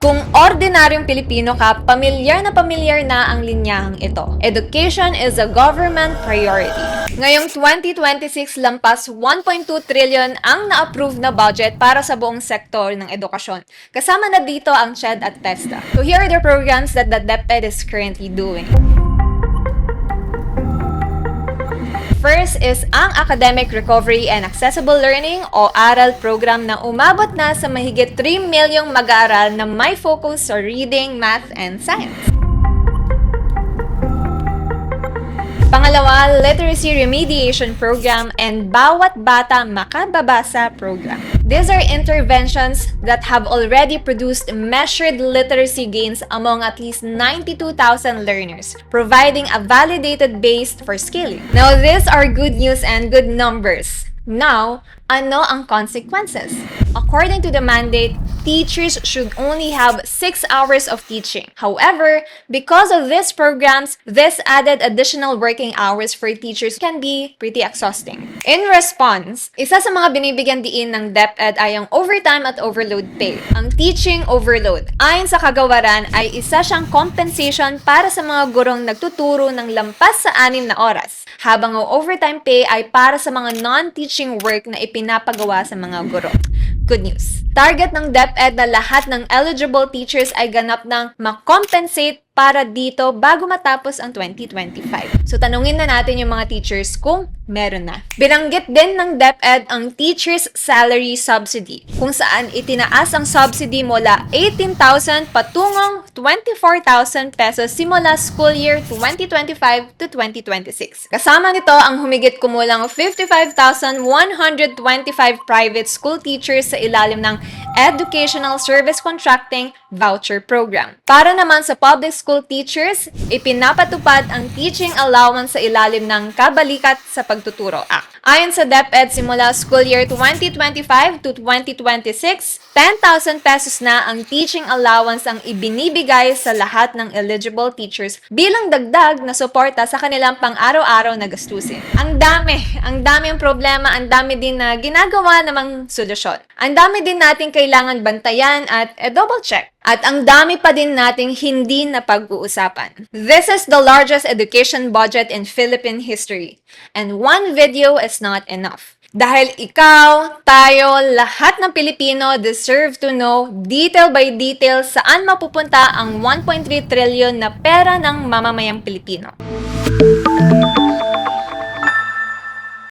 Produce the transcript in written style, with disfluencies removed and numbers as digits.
Kung ordinaryong Pilipino ka, pamilyar na ang linyahang ito. Education is a government priority. Ngayong 2026, lampas 1.2 trillion ang na-approve na budget para sa buong sektor ng edukasyon. Kasama na dito ang CHED at TESDA. So here are the programs that the DepEd is currently doing. First is ang Academic Recovery and Accessible Learning o ARAL program na umabot na sa mahigit 3 milyong mag-aaral na may focus sa reading, math, and science. Pangalawa, Literacy Remediation Program and Bawat Bata Makababasa Program. These are interventions that have already produced measured literacy gains among at least 92,000 learners, providing a validated base for scaling. Now, these are good news and good numbers. Now, ano ang consequences? According to the mandate, teachers should only have 6 hours of teaching. However, because of these programs, this added additional working hours for teachers can be pretty exhausting. In response, isa sa mga binibigyan diin ng DepEd ay ang overtime at overload pay. Ang teaching overload, ayon sa kagawaran, ay isa siyang compensation para sa mga gurong nagtuturo ng lampas sa 6 na oras, habang ang overtime pay ay para sa mga non-teaching work na ipinapagawa sa mga guro. Good news. Target ng DepEd na lahat ng eligible teachers ay ganap ng makompensate para dito bago matapos ang 2025. So tanungin na natin yung mga teachers kung meron na. Binanggit din ng DepEd ang Teachers Salary Subsidy, kung saan itinaas ang subsidy mula 18,000 patungong 24,000 pesos simula school year 2025 to 2026. Kasama nito ang humigit kumulang 55,125 private school teachers sa ilalim ng Educational Service Contracting Voucher Program. Para naman sa public school teachers, ipinapatupad ang teaching allowance sa ilalim ng Kabalikat sa Pagtuturo Act. Ayon sa DepEd, simula school year 2025 to 2026, 10,000 pesos na ang teaching allowance ang ibinibigay sa lahat ng eligible teachers bilang dagdag na suporta sa kanilang pang-araw-araw na gastusin. Ang dami ang problema, ang dami din na ginagawa namang solusyon. Ang dami din natin kailangan bantayan at double check. At ang dami pa din nating hindi na pag-uusapan. This is the largest education budget in Philippine history. And one video is not enough. Dahil ikaw, tayo, lahat ng Pilipino deserve to know detail by detail saan mapupunta ang 1.3 trillion na pera ng mamamayang Pilipino.